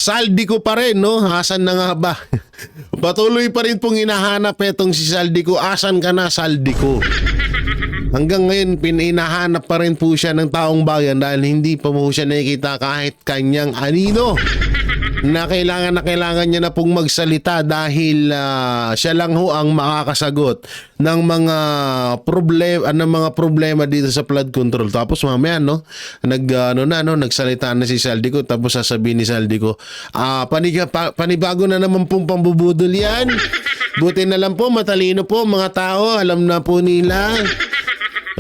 Saldi ko pa rin, no? Asan na nga ba? Patuloy pa rin pong hinahanap etong si Saldi ko. Asan ka na, Saldi ko? Hanggang ngayon, hinahanap pa rin po siya ng taong bayan dahil hindi pa po siya nakikita kahit kanyang anino na kailangan niya na pong magsalita dahil siya lang ho ang makakasagot ng mga problema dito sa flood control. Tapos mamaya nagsalita na si Saldico, tapos sasabihin ni Saldico, panibago na naman pong pambubudol yan. Buti na lang po, matalino po mga tao, alam na po nila.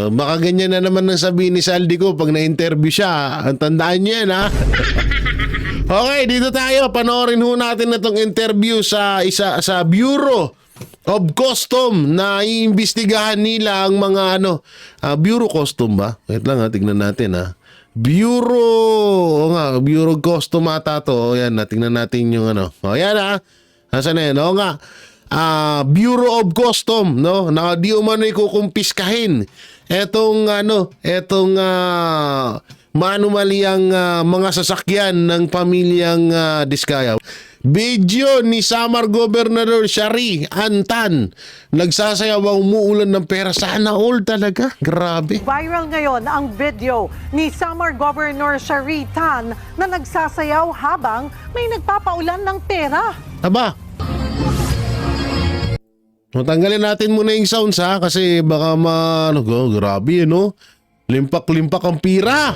Baka ganyan na naman ang sabihin ni Saldico pag na-interview siya. Ang tandaan niya yan, ha? Okay, dito tayo. Panoorin ho natin na itong interview sa Bureau of Custom na iimbestigahan nila ang mga Bureau Custom ba? Wait lang tignan natin Bureau of Custom ata to. O yan, tignan natin yung O yan Nasaan na yan? O nga. Bureau of Custom, no? Na di umano ikukumpiskahin etong manumaliyang mga sasakyan ng pamilyang Diskaya. Video ni Samar Gobernador Shari Antan. Nagsasayaw ang umuulan ng pera. Sana all talaga. Grabe. Viral ngayon ang video ni Samar Governor Shari Tan na nagsasayaw habang may nagpapaulan ng pera. Aba. Tanggalin natin muna yung sounds kasi baka grabe no? Limpak-limpak ang pira.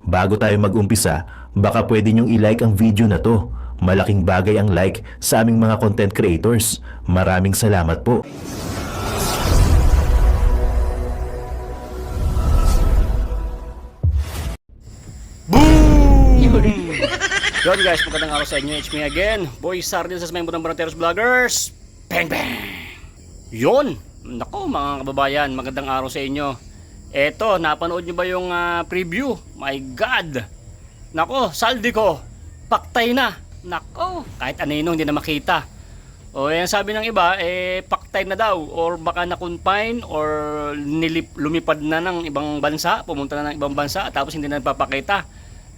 Bago tayo mag-umpisa, baka pwede nyong i-like ang video na to. Malaking bagay ang like sa aming mga content creators. Maraming salamat po. Yun guys, magandang araw sa inyo. It's me again, Boy Sardin sa member ng Baranteros Vloggers. Bang bang! Yun! Nako mga kababayan, magandang araw sa inyo. Eto, napanood nyo ba yung preview? My God! Nako, saldi ko, paktay na. Nako, kahit anino hindi na makita. O yan sabi ng iba, paktay na daw. Or baka na-confine or lumipad na ng ibang bansa, pumunta na ng ibang bansa, tapos hindi na nagpapakita.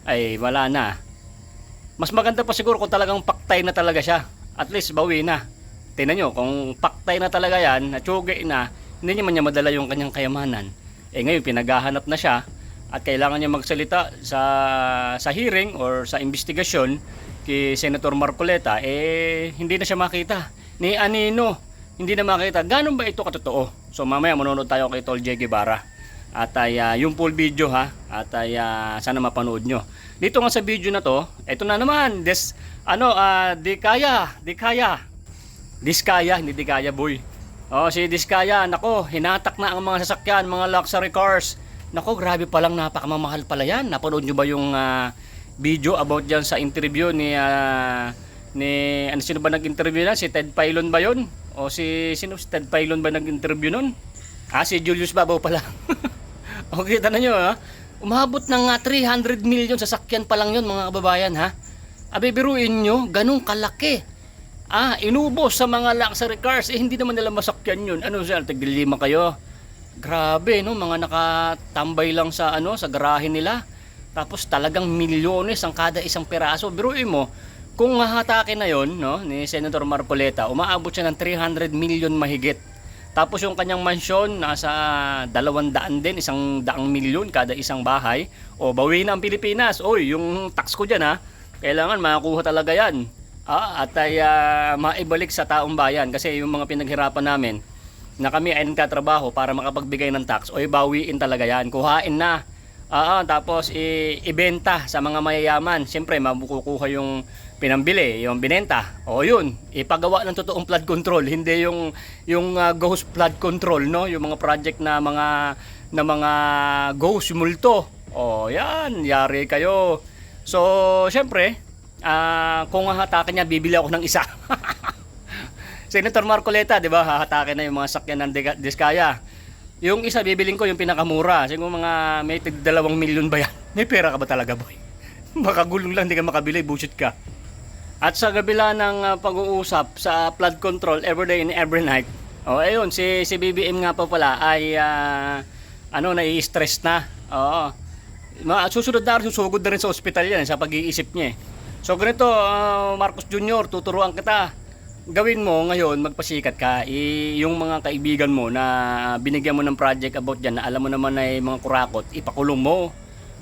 Ay, wala na. Mas maganda pa siguro kung talagang paktay na talaga siya. At least bawi na. Tingnan nyo, kung paktay na talaga yan, natsugi na, hindi naman niya madala yung kanyang kayamanan. Ngayon, pinaghahanap na siya at kailangan niya magsalita sa hearing or sa investigasyon kay Senator Marcoleta, hindi na siya makita. Ni anino, hindi na makita. Ganun ba ito katotoo? So mamaya manonood tayo kay Tol J. Guevara. At yung full video at sana mapanood nyo. Dito nga sa video na to, ito na naman, Diskaya, hindi Diskaya boy. Si Diskaya, nako, hinatak na ang mga sasakyan, mga luxury cars. Nako, grabe palang napakamamahal pala yan. Napanood nyo ba yung video about dyan sa interview ni sino ba nag-interview na? Si Ted Pailon ba yun? O si Ted Pailon ba nag-interview nun? Si Julius Babaw pala. Okay, kita na nyo umabot ng 300 million sasakyan pa lang yun mga kababayan biruin nyo, ganun kalaki. Inubos sa mga luxury cars, hindi naman nila masakyan yun. Tagdilima kayo. Grabe no, mga nakatambay lang sa garahe nila. Tapos talagang milyones ang kada isang peraso. Biruin mo, kung hahatakin na yon ni Senator Marcoleta, umaabot siya ng 300 million mahigit. Tapos yung kanyang mansyon nasa 200 din, 100 milyon kada isang bahay. Bawi na ang Pilipinas. Yung tax ko dyan kailangan makakuha talaga yan. At maibalik sa taong bayan. Kasi yung mga pinaghirapan namin na kami ay nagtatrabaho para makapagbigay ng tax, bawiin talaga yan. Kuhain na. Tapos ibenta sa mga mayayaman. Siyempre makukuha yung pinambili, yung binenta. Yun, ipagawa ng totoong flood control, hindi yung ghost flood control, no? Yung mga project na mga ghost multo. Yan, yari kayo. So, siyempre, kung hahatakin niya, bibili ako ng isa. Senator Marcoleta, di ba? Hahatakin na yung mga sakyan ng Diskaya. Yung isa, bibiling ko yung pinakamura. Siguro mga may 2 milyon ba yan? May pera ka ba talaga, boy? Baka gulong lang, hindi ka makabili, bullshit ka. At sa kabila ng pag-uusap sa flood control every day and every night, Oh, ayun, si BBM nga pa pala ay nai-stress na. Oo. Susunod na rin, susugod na rin sa ospital yan sa pag-iisip niya. So ganito, Marcos Jr., tuturuan kita. Gawin mo ngayon, magpasikat ka. Yung mga kaibigan mo na binigyan mo ng project about dyan, na alam mo naman ay mga kurakot, ipakulong mo.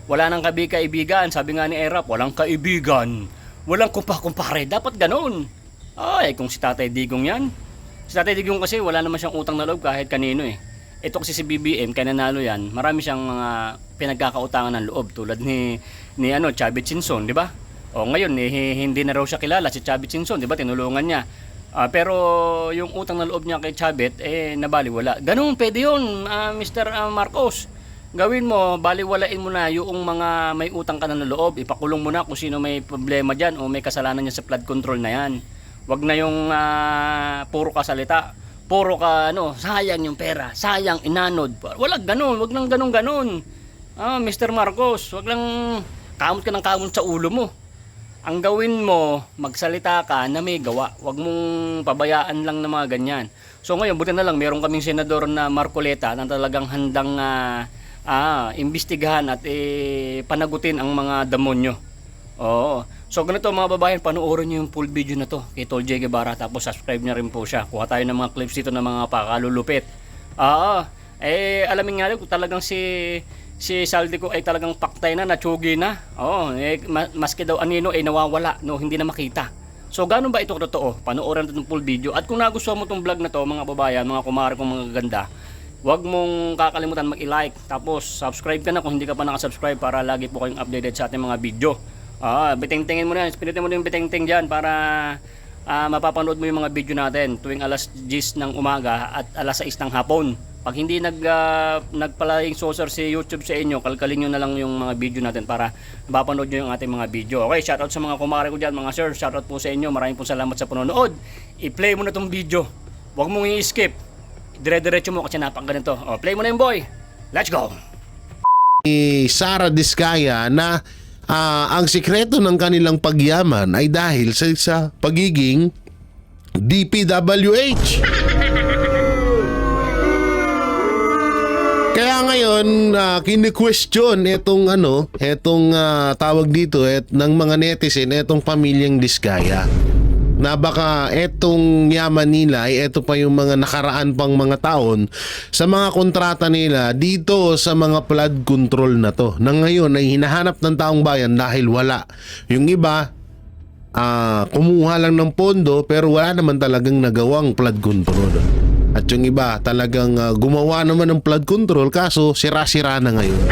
Wala nang kaibigan. Sabi nga ni Erap, walang kaibigan. Walang kumpare. Dapat ganun. Ay, kung si Tatay Digong yan. Si Tatay Digong kasi wala naman siyang utang na loob kahit kanino eh. Ito kasi si BBM, kaya nanalo yan, marami siyang mga pinagkakautangan ng loob tulad ni Chavit Singson, di ba? O ngayon, hindi na raw siya kilala si Chavit Singson, di ba? Tinulungan niya. Pero yung utang na loob niya kay Chavit, nabaliwala. Ganun, pwede yun, Mr. Marcos. Gawin mo, baliwalain mo na yung mga may utang ka na loob. Ipakulong mo na kung sino may problema dyan o may kasalanan niya sa flood control na yan. Wag na yung puro ka salita. Puro ka sayang yung pera, sayang inanod. Wala ganun, wag nang ganun. Mr. Marcos, wag lang kamot ka ng kamot sa ulo mo. Ang gawin mo, magsalita ka na may gawa. Wag mong pabayaan lang ng mga ganyan. So ngayon, buti na lang meron kaming senador na Marcoleta na talagang handang imbestigahan at panagutin ang mga demonyo. Oo. So ganito mga babayan, panoorin nyo yung full video na to kay Tol J. Guevara, tapos subscribe na rin po siya. Kuha tayo ng mga clips dito ng mga pakalulupit. Alamin nga rin kung talagang si Saldico ay talagang paktay na, natsugi na. Maski daw anino ay nawawala, hindi na makita. So ganun ba ito totoo? Panoorin natin yung full video. At kung nagustuhan mo itong vlog na to, mga babayan, mga kumare kong mga ganda, huwag mong kakalimutan mag-i-like. Tapos subscribe ka na kung hindi ka pa nakasubscribe para lagi po kayong updated sa ating mga video. Biting-tingin mo na yan, pinutin mo na yung biting-ting dyan para mapapanood mo yung mga video natin tuwing alas 10 ng umaga at alas 6 ng hapon. Pag hindi nagpalaying saucer si YouTube sa inyo, kalkalin nyo na lang yung mga video natin para mapapanood nyo yung ating mga video. Okay, shoutout sa mga kumare ko dyan, mga sir, shoutout po sa inyo, maraming po salamat sa panonood. I-play mo na tong video, huwag mong i-skip, dire-diretso mo kasi napakaganito. Play mo na yung boy, let's go! Sara Diskaya na ang sikreto ng kanilang pagyaman ay dahil sa pagiging DPWH. Kaya ngayon kini-question etong tawag dito ng mga netizen, etong pamilyang Diskaya, na baka etong yaman nila ay eto pa yung mga nakaraan pang mga taon sa mga kontrata nila dito sa mga flood control na to, na ngayon ay hinahanap ng taong bayan dahil wala. Yung iba kumuha lang ng pondo pero wala naman talagang nagawang flood control. At yung iba talagang gumawa naman ng flood control kaso sira-sira na ngayon.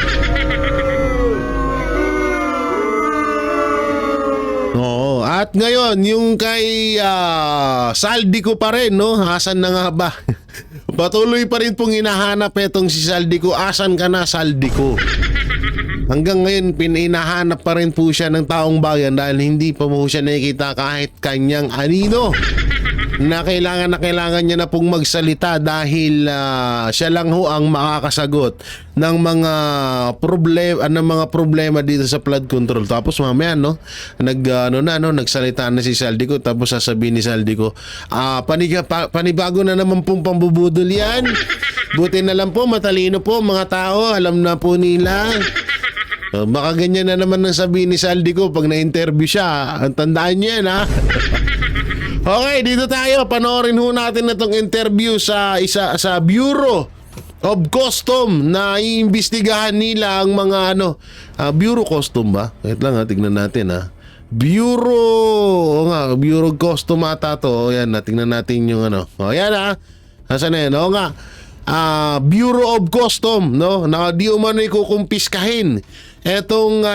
Oo, at ngayon yung kay Saldico pa rin, asan na nga ba? Patuloy pa rin pong hinahanap etong si Saldico. Asan ka na, Saldico? Hanggang ngayon hinahanap pa rin po siya ng taong bayan dahil hindi pa po siya nakikita kahit kanyang anino na kailangan niya na pong magsalita dahil siya lang ho ang makakasagot ng mga problema dito sa flood control. Tapos mamaya nagsalita na si Saldico, tapos sasabihin ni Saldico, panibago na naman pong pambubudol yan. Buti na lang po, matalino po mga tao, alam na po nila. Baka ganyan na naman ang sabihin ni Saldico pag na-interview siya. Ang tandaan niyo yan, ha? Okay, dito tayo. Panoorin ho natin na itong interview sa Bureau of Custom na iimbestigahan nila ang mga Bureau Custom ba? Wait lang tignan natin Bureau of Custom ata to. Yan, tignan natin yung yan Asan na yan? Bureau of Custom, na di umano ikukumpiskahin etong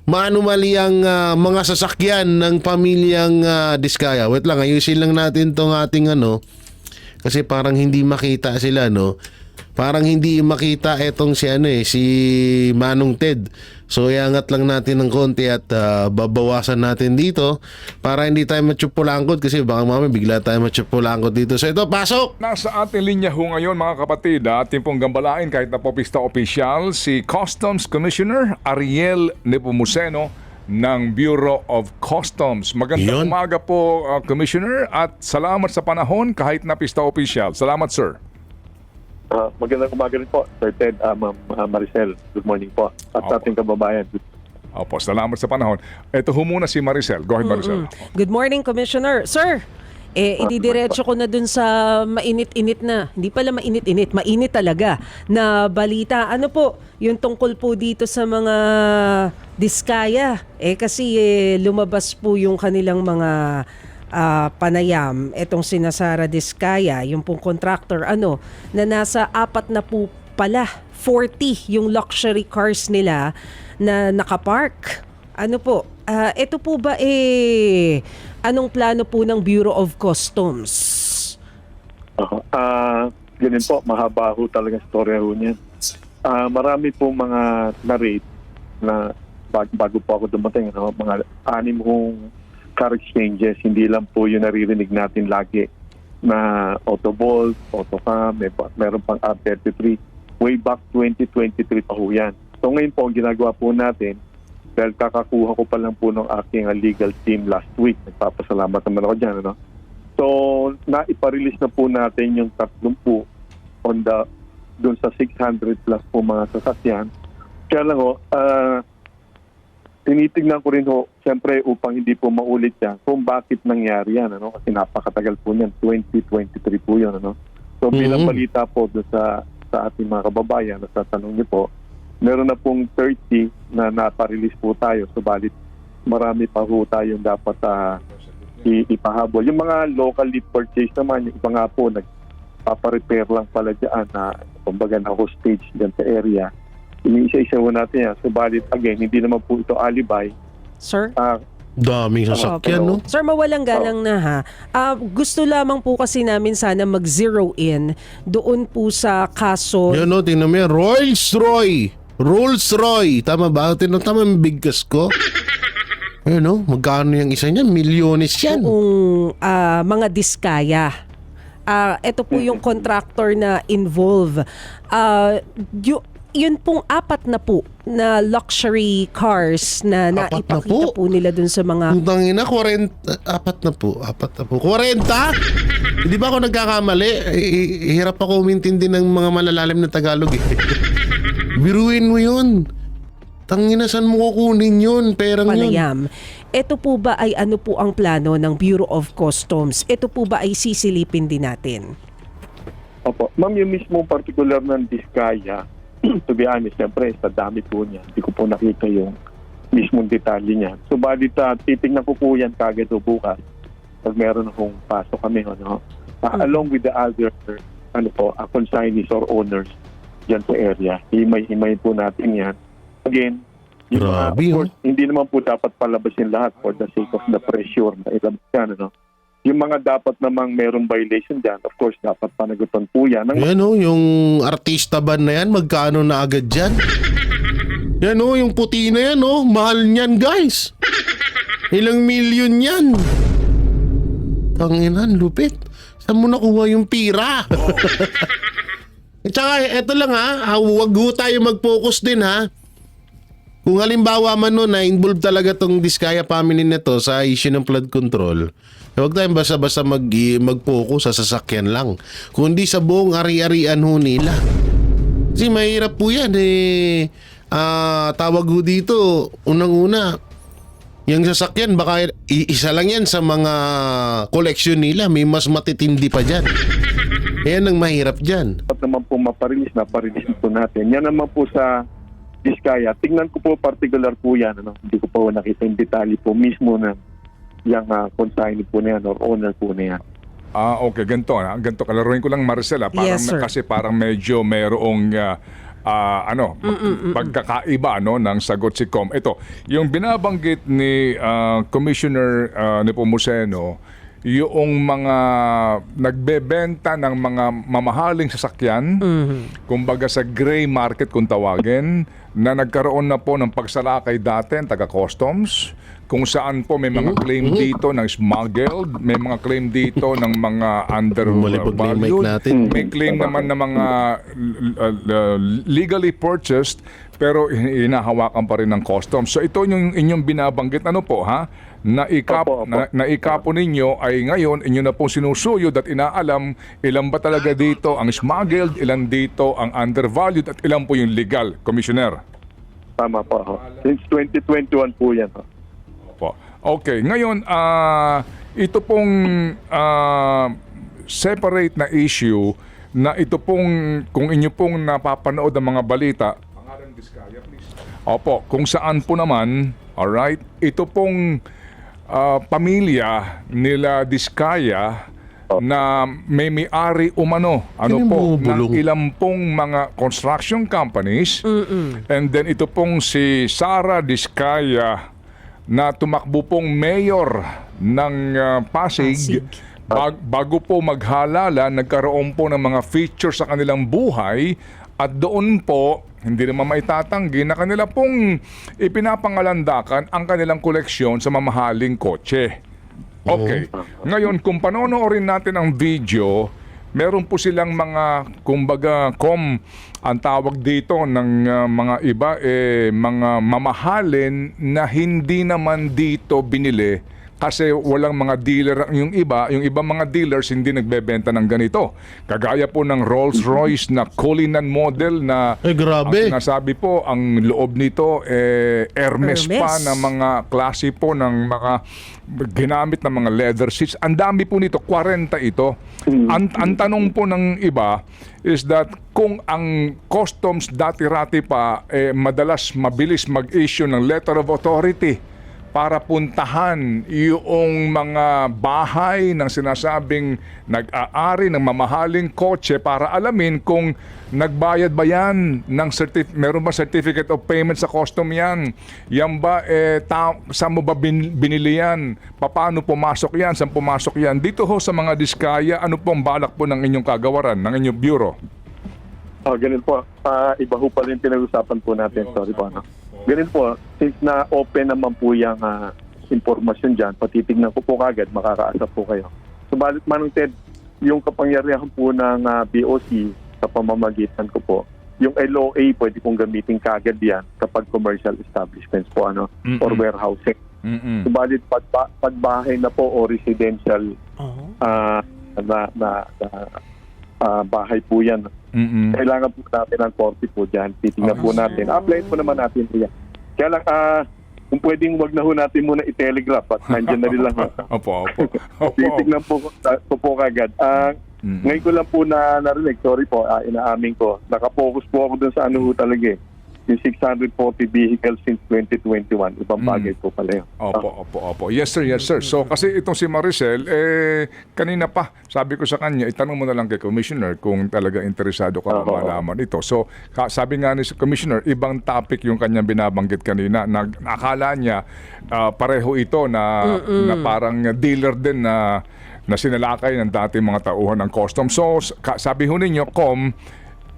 maanumaliyang mga sasakyan ng pamilyang Diskaya. Wait lang, ayusin lang natin tong ating kasi parang hindi makita sila, Parang hindi makita etong si Manong Ted. So iangat lang natin ng konti at babawasan natin dito para hindi tayo matsupulangkot, kasi baka mamaya bigla tayo matsupulangkot dito. So ito, pasok! Nasa ating linya ho ngayon mga kapatid, ating pong gambalain kahit na po pista opisyal si Customs Commissioner Ariel Nepomuceno ng Bureau of Customs. Magandang Yun. umaga po, Commissioner, at salamat sa panahon kahit na pista official. Salamat, sir. Magandang umaga rin po, Sir Ted, Ma'am Maricel. Good morning po. At sa ating kababayan. Opo, salamat sa panahon. Ito ho muna si Maricel. Go ahead, Maricel. Good morning, Commissioner. Sir, ididiretso ko na dun sa mainit-init na, hindi pala mainit-init, mainit talaga na balita. Ano po, yung tungkol po dito sa mga diskaya. Kasi lumabas po yung kanilang mga panayam, etong sinasara Diskaya, yung pong contractor, na nasa 4 na po pala, 40 yung luxury cars nila na nakapark. Ano po, ito po ba anong plano po ng Bureau of Customs? Ganun po, mahaba ho talaga storya ho niyan. Marami po mga na-rate na bago po ako dumating, mga 6 hong car exchanges, hindi lang po yung naririnig natin lagi na Autobolt, Autocam, meron pang R33. Way back 2023 pa ho yan. So ngayon po, ang ginagawa po natin, dahil kakakuha ko pa lang po ng aking legal team last week, nagpapasalamat naman ako dyan. So, naiparelease na po natin yung 30 po dun sa 600 plus po mga sasakyan. Kaya lang tinitignan ko rin siyempre upang hindi po maulit yan, kung bakit nangyari yan, kasi napakatagal po niyan, 2023 po yun, So bilang balita po doon sa ating mga kababayan, sa tanong niyo po, meron na pong 30 na naparelease po tayo, subalit marami pa po tayong dapat ipahabol. Yung mga locally purchased naman, yung iba nga po, nagpaparepair lang pala dyan na kumbaga na hostage dyan sa area. Iniisa-isa po natin yan. Subalit, again, hindi naman po ito alibay. Sir? Daming sasakyan, no? Sir, mawalang galang na ha. Gusto lamang po kasi namin sana mag-zero in doon po sa kaso. Yan, no? Tingnan mo yan. Rolls-Royce. Tama ba? Tama yung bigkas ko. Ayun, no? Magkano yung isa niyan? Milyones yan. Kung mga diskaya. Ito po yung contractor na involve. Yun pong 4 na po na luxury cars na 4 na naipakita po nila dun sa mga... Ang tangina, 40, 4 na po. 40? Hindi ba ako nagkakamali? Hirap ako umintindi ng mga malalalim na Tagalog eh. Biruin mo yun. Tangina, saan mo kukunin yun? Perang yun. Panayam. Ito po ba ay ano po ang plano ng Bureau of Customs? Ito po ba ay sisilipin din natin? Opo. Ma'am, yung mismo particular ng Diskaya, to be honest, siyempre, sa dami po niya. Hindi ko po nakita yung mismong detalye niya. So, balit titignan ko po yan kagad o bukas pag meron akong pasok kami. Along with the other consignees or owners dyan sa area. Himay po natin yan. Again, yung Grabe, of course, hindi naman po dapat palabasin lahat for the sake of the pressure na ilabas yan. Yung mga dapat namang merong violation dyan, of course, dapat panagutan po yan. Yan o, yung artista ban na yan, magkano na agad dyan? Yan o, yung puti na yan o, mahal niyan guys. Ilang milyon yan. Tanginan, lupit. Saan mo nakuha yung pira? At saka, eto lang huwag ho tayo mag-focus din Kung halimbawa man na involved talaga tong Diskaya family nito sa issue ng flood control, huwag tayong basta-basta mag-focus sa sasakyan lang, kundi sa buong ari-arian ho nila. Kasi mahirap po yan tawag ho dito, unang-una, yung sasakyan baka isa lang yan sa mga collection nila, may mas matitindi pa dyan. Yan ang mahirap dyan. Dapat naman po maparilis po natin. Yan naman po sa Diskaya. Tingnan ko po particular po yan. Hindi ko po nakita yung detalye po mismo ng yung consignee po na yan or owner po na yan. Okay, ganito. Ganito, kalaruin ko lang, Maricel. Yes, sir. Kasi parang medyo merong pagkakaiba ng sagot si Com. Ito, yung binabanggit ni Commissioner Nepomuceno, yung mga nagbebenta ng mga mamahaling sasakyan, kumbaga sa gray market kung tawagin, na nagkaroon na po ng pagsalakay dati ang taga-customs, kung saan po may mga claim dito ng smuggled, may mga claim dito ng mga undervalued, may claim naman ng mga legally purchased pero hinahawakan pa rin ng customs. So ito yung inyong binabanggit ano po ha? Opo. Naikapo ninyo ay ngayon inyo na pong sinusuyod at inaalam ilan ba talaga dito ang smuggled, ilan dito ang undervalued at ilan po yung legal, Commissioner. Tama po. Ho. Since 2021 po yan. Ho. Po. Okay, ngayon ito pong separate na issue na ito pong kung inyo pong napapanood ang mga balita. Pangalan Diskaya, please. Opo, kung saan po naman, alright, ito pong pamilya nila Diskaya na may-ari umano ng ilang pong mga construction companies. And then ito pong si Sara Diskaya na tumakbo pong mayor ng Pasig. Bago po maghalala, nagkaroon po ng mga features sa kanilang buhay at doon po, hindi naman maitatanggi na kanila pong ipinapangalandakan ang kanilang koleksyon sa mamahaling kotse. Okay. Ngayon, kung panonoorin natin ang video, meron po silang mga, kumbaga, ang tawag dito ng mga iba, mga mamahalin na hindi naman dito binili kasi walang mga dealer yung ibang mga dealers hindi nagbebenta ng ganito. Kagaya po ng Rolls-Royce na Cullinan model na grabe. ang sinasabi po ang loob nito Hermes pa na mga klase po ng mga ginamit na mga leather seats. Ang dami po nito, 40 ito. Ang tanong po ng iba is that kung ang customs dati-rati pa madalas mabilis mag-issue ng letter of authority para puntahan yung mga bahay ng sinasabing nag-aari ng mamahaling kotse para alamin kung nagbayad ba yan ng meron ba certificate of payment sa custom yan? Yan ba, saan mo ba binili yan? Paano pumasok yan? Saan pumasok yan? Dito ho sa mga Diskaya, ano pong balak po ng inyong kagawaran, ng inyong bureau? Ganun po. Iba ho pa rin pinag-usapan po natin. Sorry po. Ganun po, since na open naman po yung informasyon dyan, patitignan ko po kagad, makakaasa po kayo. Subalit Manong Ted, yung kapangyarihan po ng BOC sa pamamagitan ko po, yung LOA pwede pong gamitin kagad yan kapag commercial establishments po or warehousing. Subalit pagbahay na po o residential bahay po yan. Kailangan po natin ng korte po dyan. Titingnan po natin. Apply po naman natin po yan. Kaya lang, kung pwedeng wag na ho natin muna i-telegraph at nandiyan na rin lang. Opo. Titingnan po kagad. Ngayon ko lang po narinig, sorry po, inaamin ko. Nakapokus po ako dun sa ano ho talaga yung 640 vehicles since 2021. Ibang bagay po pala yun. Opo. Yes sir. So kasi itong si Maricel, kanina pa, sabi ko sa kanya, itanong mo na lang kay Commissioner kung talaga interesado ka malaman ito. So sabi nga ni Commissioner, ibang topic yung kanyang binabanggit kanina. Akala niya pareho ito na parang dealer din na sinalakay ng dating mga tauhan ng customs. So sabi ho ninyo,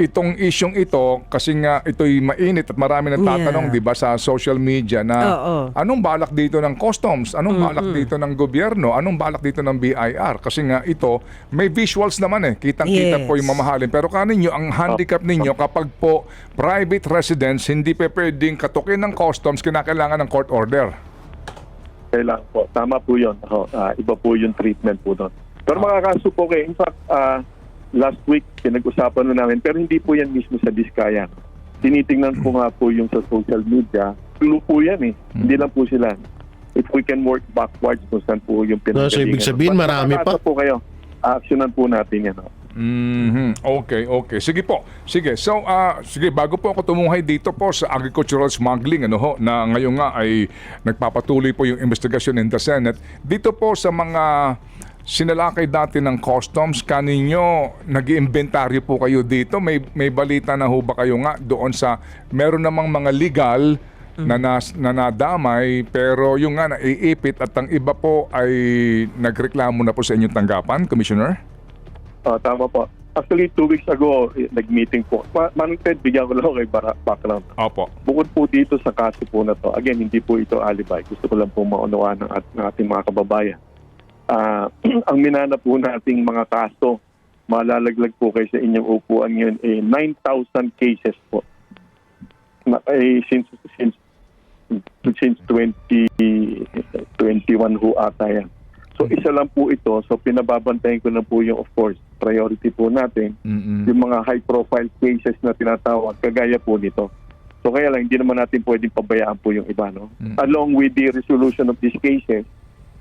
itong isyong ito, kasi nga ito'y mainit at marami nagtatanong, di ba, sa social media na anong balak dito ng customs? Anong balak dito ng gobyerno? Anong balak dito ng BIR? Kasi nga ito, may visuals naman kitang-kita po yung mamahalin. Pero kaninyo, ang handicap ninyo, kapag po private residence, hindi pa pwedeng katukin ng customs, kinakailangan ng court order. Kailangan po. Tama po yun. Iba po yung treatment po doon. Pero makakaso po kayo. In fact, last week, pinag-usapan na namin, pero hindi po yan mismo sa Diskaya. Tinitingnan po nga po yung sa social media. Clue po yan Hindi lang po sila. If we can work backwards kung saan po yung pinagalingan. So, ibig sabihin, marami pa. Po kayo. Actionan po natin yan. Okay. Sige po. Sige. So, bago po ako tumuhay dito po sa agricultural smuggling, na ngayon nga ay nagpapatuloy po yung investigasyon in the Senate. Dito po sa mga sinalakay dati ng customs, kaninyo nag-iimbentaryo po kayo dito? May balita na ho ba kayo nga doon sa meron namang mga legal na nadamay, pero yung nga naiipit at ang iba po ay nagreklamo na po sa inyong tanggapan, Commissioner? Tama po. Actually, 2 weeks ago, nag-meeting po. Manong Ted, bigyan ko lang kay background. Opo. Bukod po dito sa kaso po na to, again, hindi po ito alibi. Gusto ko lang po maunawaan ng ating mga kababayan. Ang minana po nating mga kaso, malalaglag po kayo sa inyong upuan yun, 9,000 cases po. since 2021 ho ata yan. So isa lang po ito. So pinababantayan ko na po yung, of course, priority po natin, yung mga high profile cases na tinatawag, kagaya po nito. So kaya lang, hindi naman natin pwedeng pabayaan po yung iba. No? Along with the resolution of these cases,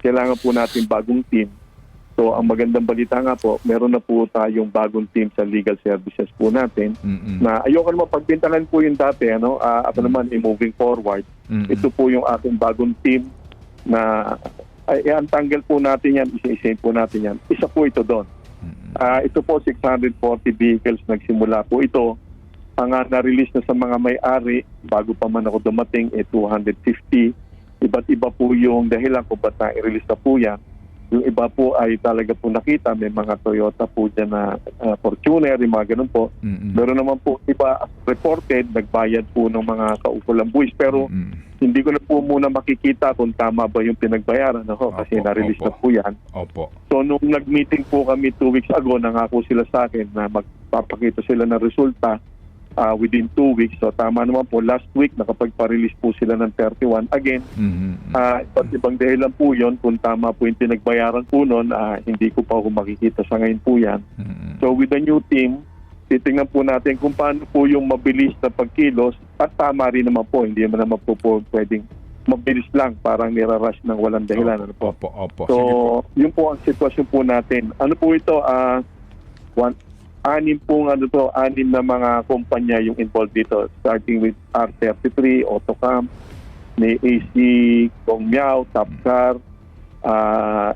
kailangan po natin bagong team. So ang magandang balita nga po, meron na po tayong bagong team sa legal services po natin na ayoko naman pagbintangan po yung dati. Ako naman, moving forward, ito po yung ating bagong team na i-untanggal po natin yan, isa-isain po natin yan. Isa po ito doon. Ito po 640 vehicles nagsimula po ito. Ang na-release na sa mga may-ari bago pa man ako dumating 250. Iba't iba po yung dahilan kung ba't na-release na po yan. Yung iba po ay talaga po nakita, may mga Toyota po dyan na Fortuner, yung mga ganun po. Meron naman po iba reported, nagbayad po ng mga kaukulang buwis. Pero hindi ko na po muna makikita kung tama ba yung pinagbayaran. Kasi na-release na po yan. Opo. So nung nag-meeting po kami 2 weeks ago, nangako sila sa akin na magpapakita sila ng resulta within 2 weeks. So tama naman po, last week nakapagpa-release po sila ng 31. Again, iba't ibang dahilan po yun. Kung tama po yung pinagbayaran po nun, hindi ko pa ako makikita sa ngayon po yan. So with the new team, titingnan po natin kung paano po yung mabilis na pagkilos at tama rin naman po. Hindi naman po pwedeng mabilis lang, parang nirarush ng walang dahilan. Opo. So, Sige po. yun po ang sitwasyon po natin. Ano po ito? Anim na mga kumpanya yung involved dito. Starting with R33, Autocam, may AC, Gongmiao, Tapcar,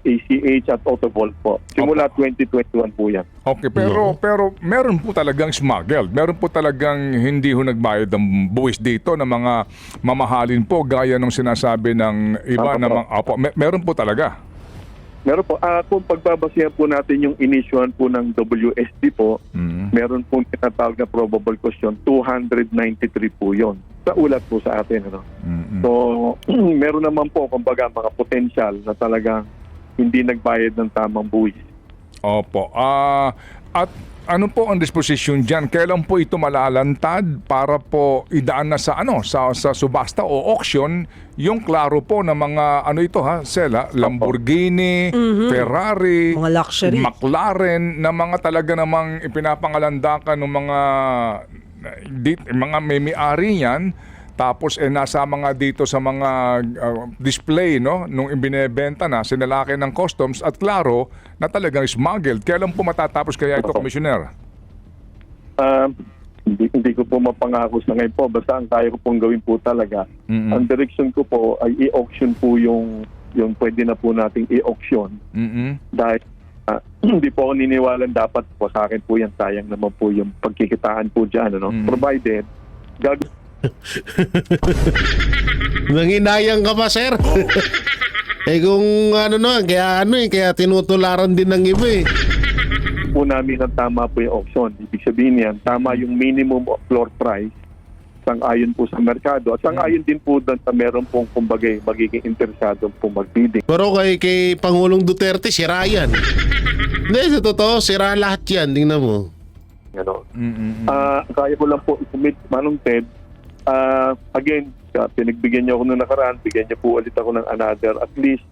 ACH at Autovolt po. Simula 2021 po yan. Okay, pero meron po talagang smuggled. Meron po talagang hindi ho nagbayad ng buwis dito ng mga mamahalin po gaya ng sinasabi ng iba na mga meron po talaga. Meron po, kung pagbabasihan po natin yung inisyohan po ng WSD po, meron po tinatawag na probable cause yun, 293 po yun. Sa ulat po sa atin. So, meron naman po, kumbaga, mga potential na talagang hindi nagbayad ng tamang buwis. Opo. At ano po ang disposition diyan? Kailan po ito malalantad para po idaan na sa sa subasta o auction yung klaro po na mga Sela, Lamborghini, Ferrari, Mga luxury. McLaren na mga talaga namang ipinapangalandakan ng mga may-ari niyan. Tapos nasama nga dito sa mga display nung ibinebenta na sinalaki ng customs at klaro na talagang smuggled. Kailan po matatapos kaya ito, Commissioner? Hindi ko po mapangako sa ngayon po. Basta ang kaya ko pong gawin po talaga. Ang direction ko po ay i-auction po yung pwede na po nating i-auction. Dahil hindi po ako niniwalan dapat po sa akin po yan. Sayang naman po yung pagkikitaan po dyan. Provided Nanginayang ka pa, sir? Kung kaya tinutularan din ng iba po namin ang tama po yung auction. Ibig sabihin yan, tama yung minimum of floor price sang-ayon po sa merkado at sang-ayon din po doon sa meron pong kumbaga magiging interesado po mag-bidding. Pero kay Pangulong Duterte, sira yan. Hindi, sa totoo, sira lahat yan. Tingnan mo. Kaya ko lang po i-commit, Manong Ted. Again, pinagbigyan niyo ako nung nakaraan, bigyan niyo po ulit ako ng another at least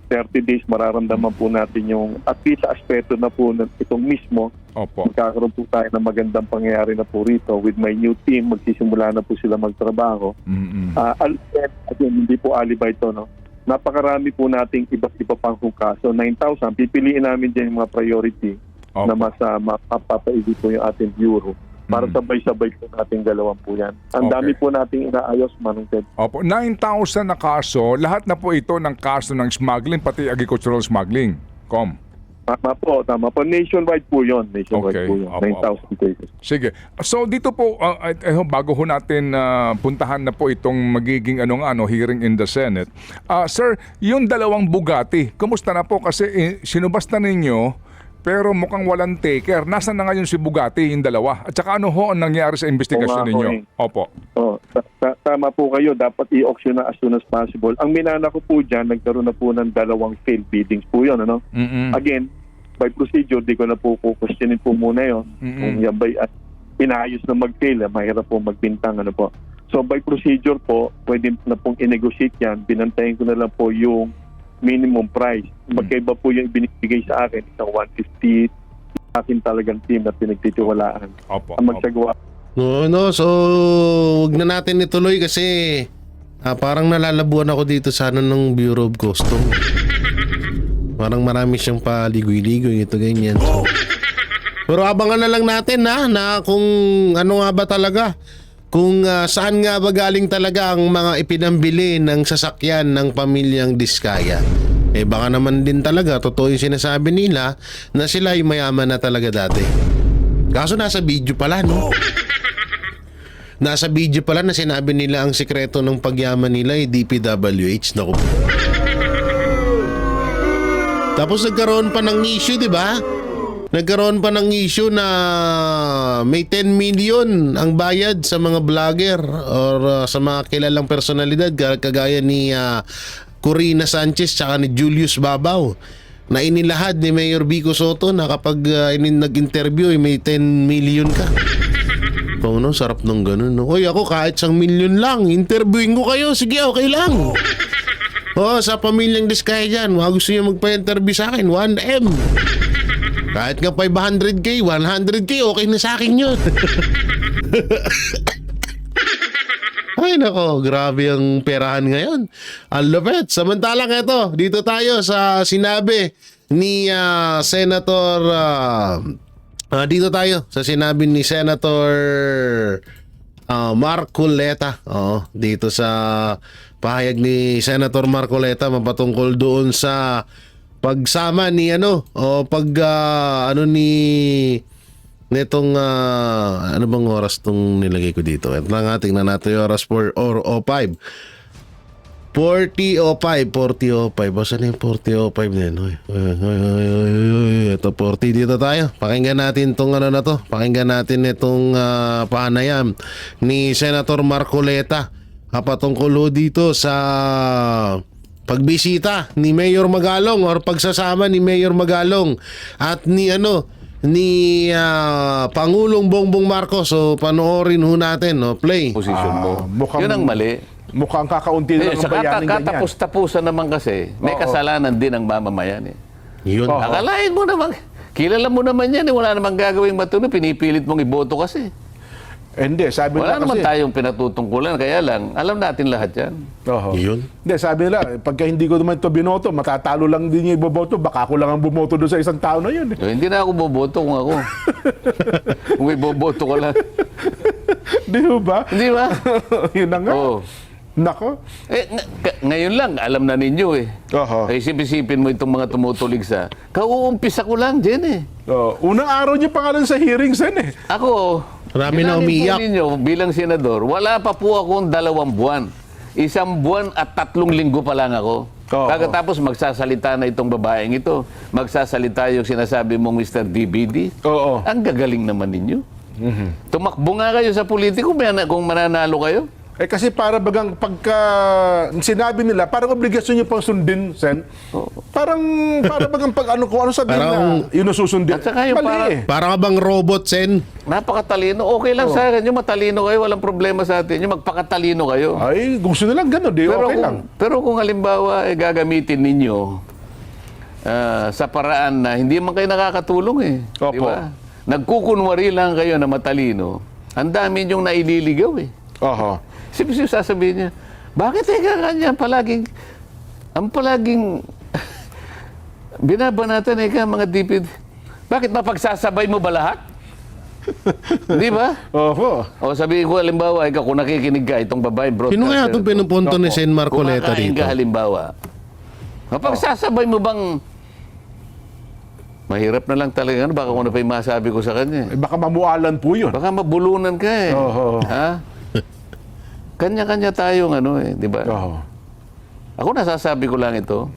30 days mararamdaman po natin yung at least sa aspeto na po itong mismo. Opo. Magkakaroon po tayo ng magandang pangyayari na po rito. With my new team, magsisimula na po sila magtrabaho. Again, hindi po alibay ito, napakarami po nating iba't iba pang hukaso. 9,000, pipiliin namin dyan yung mga priority na mapapaili po yung ating bureau. Para sabay-sabay po nating galawan po yan. Ang dami po nating inaayos, Manong Ted. Opo, 9,000 na kaso. Lahat na po ito ng kaso ng smuggling, pati agricultural smuggling. Tama po. Nationwide po yun. Okay. Po yun. 9,000 cases. Sige. So dito po, bago ho natin puntahan na po itong magiging hearing in the Senate. Sir, yung dalawang Bugatti, kumusta na po? Kasi sinubasta ninyo, pero mukhang walang taker. Nasaan na ngayon si Bugatti, yung dalawa? At saka ano ho ang nangyari sa investigasyon ninyo? Opo. Tama po kayo. Dapat i-auction na as soon as possible. Ang minana ko po dyan, nagkaroon na po ng dalawang failed biddings po yun. Again, by procedure, di ko na po questionin po muna yun. Kung yan ba inaayos na mag-fail, mahirap po magbintang. So by procedure po, pwede na pong i-negotiate yan. Binantayan ko na lang po yung minimum price. Magkaiba po yung binibigay sa akin, isang 150 sa akin talagang team na pinagtitiwalaan. Opo. Ang magsagawa. No, so wag na natin ituloy kasi parang nalalabuan ako dito sana ng Bureau of Customs. Parang marami siyang paligoy-ligoy ito ganyan. So, pero abangan na lang natin na kung ano nga ba talaga. Kung saan nga ba galing talaga ang mga ipinambili ng sasakyan ng pamilyang Diskaya. Baka naman din talaga, totoo yung sinasabi nila na sila ay mayaman na talaga dati. Kaso nasa video pala, no? Nasa video pala na sinabi nila ang sikreto ng pagyaman nila ay DPWH. Naku. Tapos nagkaroon pa ng issue, di ba? Nagkaroon pa ng issue na may 10 million ang bayad sa mga vlogger or sa mga kilalang personalidad kagaya ni Corina Sanchez tsaka ni Julius Babaw na inilahad ni Mayor Vico Soto na kapag nag-interview may 10 million ka. Oh, no, sarap nung ganun. No? Oy, ako kahit 1 million lang, interviewin ko kayo. Sige, okay lang. Oh, sa pamilyang Diskaya dyan, gusto nyo magpa-interview sa akin, 1M. Kahit nga 500k, 100k, okay na sa akin yun. Ay nako, grabe ang perahan ngayon. Ang lupet. Samantalang ito, dito tayo sa sinabi ni Senator... dito tayo sa sinabi ni Senator Marcoleta. Dito sa pahayag ni Senator Marcoleta mapatungkol doon sa pagsama ni nitong ano bang oras tong nilagay ko dito? Ito lang tingnan natin yung oras 4 or 05. 40:05. Basta na yung 40:05 din. Ito 40 dito tayo. Pakinggan natin itong ano na to. Pakinggan natin itong pahanayam ni Senator Marcoleta patungkol dito sa pagbisita ni Mayor Magalong or pagsasama ni Mayor Magalong at ni Pangulong Bongbong Marcos. So panoorin ho natin, play. Position mo. mukhang- Yun ang mali. Mukhang kakaunti na lang ang bayanin ganyan. Katapos-tapusan naman kasi, may kasalanan din ang mamamayan eh. Yun. Oo. Akalain mo naman, kilala mo naman yan eh, wala namang gagawing matuloy, pinipilit mong iboto kasi. Hindi, sabi Wala nila naman kasi... tayong pinatutungkulan, kaya lang, alam natin lahat yan. Oho. Yun. Hindi, sabi nila, pagka hindi ko naman ito binoto, matatalo lang din yung iboboto, baka ako lang ang bumoto doon sa isang tao na yun. So, hindi na ako boboto kung ako. Kung iboboto ka lang. Di ba? Hindi ba? Yun na nga. Oo. Nako. Ngayon lang, alam na ninyo eh. Oho. Ay, isip-isipin mo itong mga tumutulig sa, kauumpisa ko lang dyan eh. Unang araw niyo pangalan sa hearing, Sen eh. Ako, Marami na bilangin po umiiyak. ninyo, bilang senador, wala pa po akong 2 buwan. 1 buwan at 3 linggo pa lang ako. Oo. Pagkatapos magsasalita na itong babaeng ito, magsasalita yung sinasabi mong Mr. DBD. Oo. Ang gagaling naman ninyo. Tumakbo nga kayo sa politiko kung mananalo kayo. Eh kasi para bagang pagka sinabi nila, parang obligasyon niyo pang sundin, Sen. Parang para bagang pag kung ano sabihin Parang- na yun ang susundin. At saka yung Mali parang- eh. Para ka bang robot, Sen? Napakatalino. Okay lang sa akin. Yung matalino kayo, walang problema sa atin. Yung magpakatalino kayo. Ay, gusto nilang gano'n, di okay lang. Pero kung halimbawa gagamitin ninyo sa paraan na hindi man kayo nakakatulong eh. Opo. Di ba? Nagkukunwari lang kayo na matalino, ang dami ninyong naililigaw eh. Oho. Siyempre sasabihin niya, bakit ganyan palaging, ang palaging binabanatan mga DPD. Bakit mapagsasabay mo ba lahat? Di ba? Oho. O sabihin ko, halimbawa, ikaw kung nakikinig ka, itong babae, broadcaster. Sino kaya itong pinupunto ni Sen Marcoleta Kumakain dito? ka halimbawa. Mapagsasabay mo bang mahirap na lang talaga. Baka kung ano pa yung masabi ko sa kanya. Eh, baka mamualan po yun. Baka mabulunan ka eh. Oo. Ha? Kanya-kanya tayong di ba? Oho. Ako nasasabi ko lang ito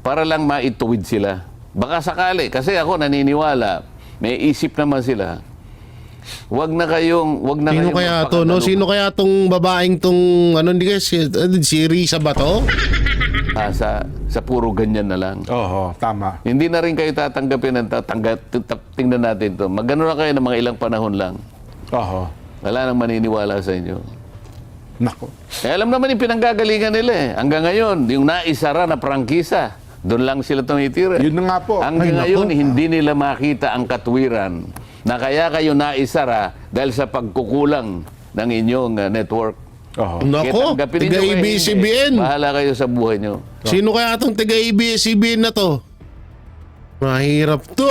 para lang maituwid sila. Baka sakali, kasi ako naniniwala, may isip naman sila. Wag na kayong Sino kaya to, no? Sino kaya tong babaeng tong hindi kaya si Risa ba to? sa puro ganyan na lang. Oho, tama. Hindi na rin kayo tatanggapin tingnan natin to. Magano na kayo ng mga ilang panahon lang. Oho. Wala nang maniniwala sa inyo. Nako. Alam naman yung pinanggagalingan nila eh. Hanggang ngayon, yung naisara na prangkisa, doon lang sila tumitira. Yun na nga po. Hanggang Ay, ngayon, nako. hindi nila makita ang katwiran na kaya kayo naisara dahil sa pagkukulang ng inyong network. Oho. Nako, tanggapin tiga ninyo, ABS-CBN. bahala kayo sa buhay nyo. Sino kaya itong tiga ABS-CBN na to? Mahirap to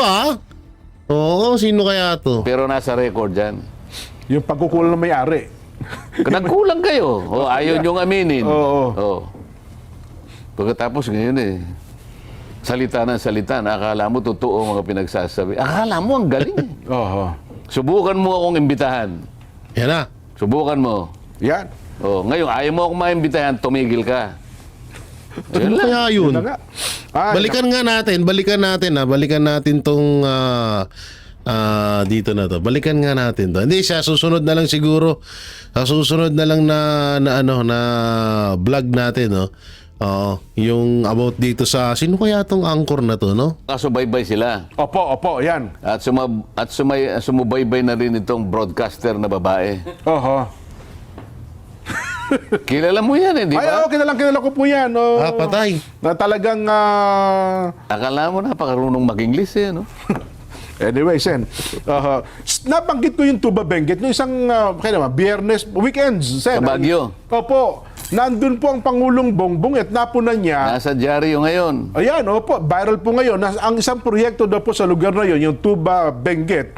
Oo, sino kaya to? Pero nasa record dyan. Yung pagkukulang ng may-ari. Nagkulang kayo. O ayaw nyong aminin. Oo. O. Pagkatapos ngayon salita ng salita na akala mo totoo mga pinagsasabi. Akala mo ang galing eh. Oho. Subukan mo akong imbitahan. Yan na. Subukan mo. Yan. O, ngayon, ayaw mo akong maimbitahan, tumigil ka. Ano kaya yun? Yun na nga. Ay, Balikan natin tong dito na to. Balikan nga natin to. Hindi siya susunod na lang siguro. Sa susunod na lang na vlog natin, no. Oo, yung about dito sa sino kaya tong anchor na to, no? Kasubaybay sila. Opo, yan. At sumubaybay na rin itong broadcaster na babae. Oho. Kilala mo yan di Ay, ba? kilala ko po yan. Oh. Patay. Na talagang, Akala mo napakarunong mag-English no? anyway, Sen. Nabanggit ko yung Tuba Benguet no isang, kaya naman, Biyernes, weekends, Sen. Sa Baguio. Opo. Nandun po ang Pangulong Bongbong at napunan niya. Nasa dyaryo ngayon. Ayan, opo, viral po ngayon. Ang isang proyekto daw po sa lugar na yon, yung Tuba Benguet,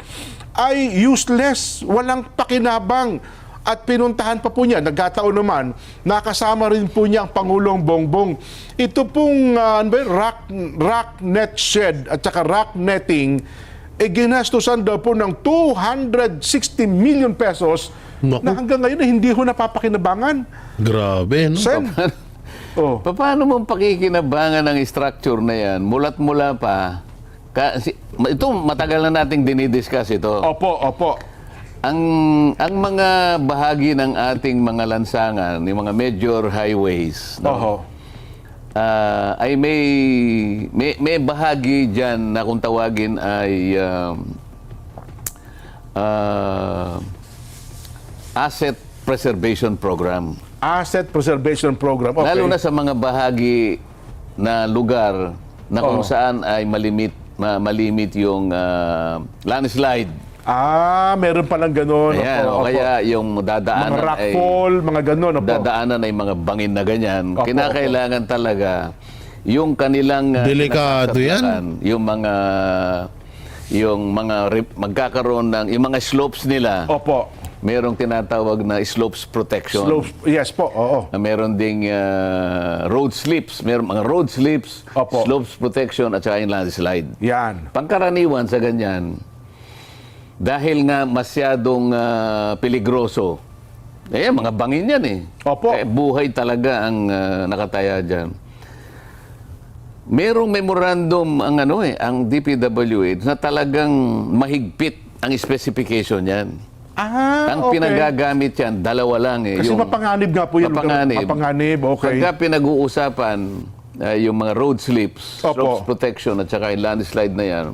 ay useless, walang pakinabang. At pinuntahan pa po niya, nagkataon naman, nakasama rin po niya ang Pangulong Bongbong. Ito pong rock net shed at saka rock netting, ginastusan daw po ng 260 million pesos Naku. na hanggang ngayon hindi ho napapakinabangan. Grabe, no? Sen? Oh. Paano mo pakikinabangan ng structure na yan? Mula pa. Ito, matagal na nating dinidiscuss ito. Opo. Ang mga bahagi ng ating mga lansangan, yung mga major highways, Oho. ay may bahagi diyan na kung tawagin ay asset preservation program. Asset Preservation Program. Okay. Lalo na sa mga bahagi na lugar na kung saan ay malimit yung landslide. Meron palang ganun. Ayan, Opo, opo. kaya yung dadaanan Mga rockfall, mga ganun. Opo. dadaanan ay mga bangin na ganyan. Opo, Kinakailangan talaga yung kanilang Delikado pinasasakyan, yung mga magkakaroon ng yung mga slopes nila. Opo. Merong tinatawag na slopes protection. Slopes. Yes po, oo. Meron ding road slips, meron mga road slips, Opo. slopes protection at saka yung landslide. Yan. Pangkaraniwan sa ganyan, dahil nga masyadong peligroso, mga bangin yan Opo. buhay talaga ang nakataya dyan. Merong memorandum ang DPWH na talagang mahigpit ang specification yan. Ang Okay. pinagagamit yan, dalawa lang Kasi mapanganib nga po yun. Mapanganib, okay. Pagka pinag-uusapan yung mga road slips, Opo. slopes protection at saka yung landslide na yan,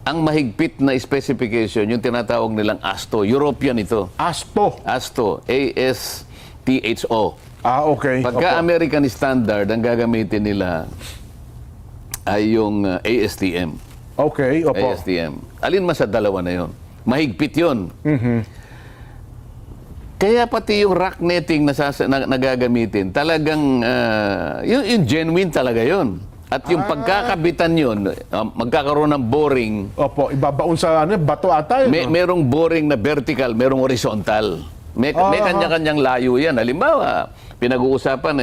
ang mahigpit na specification, yung tinatawag nilang ASTO, European ito. ASTO. ASTO, A-S-T-H-O. Okay. Pagka Opo. American Standard, ang gagamitin nila ay yung ASTM. Okay, opo. ASTM. Alin man sa dalawa na yon? Mahigpit yon. Kaya pati yung rock netting na nagagamitin, talagang yung genuine talaga yon. At yung pagkakabitan yun, magkakaroon ng boring. Opo, ibabaon sa bato ata yun. Merong boring na vertical, merong horizontal. May kanya-kanyang layo yan. Halimbawa, pinag-uusapan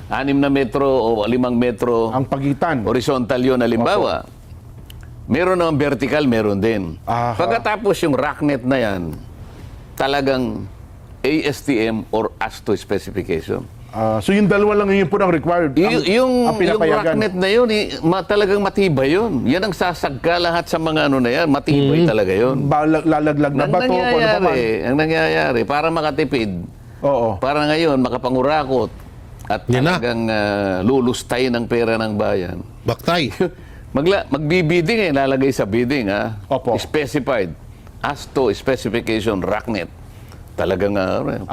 6 na metro o 5 metro. Ang pagitan. Horizontal yun, halimbawa. Meron naman vertical, meron din. Aha. Pagkatapos yung rocknet na yan, talagang ASTM or ASTO specification. So yung dalawa lang yun po ang required. Yung pinapayagan. rocknet na yun, talagang matibay yun. Yan ang sasagka lahat sa mga na yan. Matibay talaga yun. Lalaglag na bato. Ang nangyayari, para makatipid, Oo. para ngayon makapangurakot at Yan na. talagang lulustay ng pera ng bayan. Baktay. Magbibidding lalagay sa bidding Opo. Specified. ASTO specification rocknet. talagang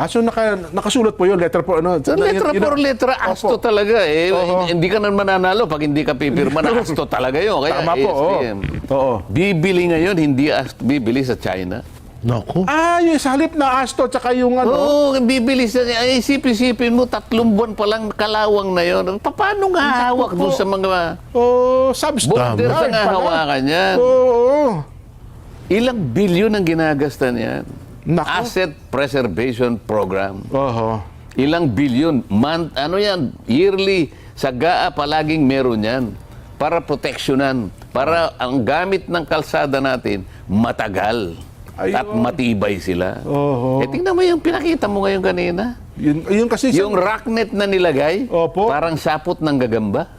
So nakasulat po yun, letter po, ano? letra por letra, asto Opo. talaga eh. Oho. Hindi ka naman mananalo pag hindi ka pipirma na asto talaga yun. Kaya Tama po, ASTM, oo. bibili ngayon, hindi bibili sa China. Naku. Yung sa halip na asto, tsaka yung ano. Oo, bibili sa... Ay, isipin mo, 3 buwan pa lang kalawang na yun. Paano nga hawak doon sa mga Substance. border Ay, nga pala. hawakan yan? Oo. Ilang bilyon ang ginagasta niyan? Naku. Asset Preservation Program. Oho. Ilang bilyon. Yearly, sa GAA palaging meron yan. Para proteksyonan. Para ang gamit ng kalsada natin, matagal. Ayun. At matibay sila. Oho. Tingnan mo yung pinakita mo ngayon kanina. Yun kasi Yung rocknet na nilagay, Opo. parang sapot ng gagamba.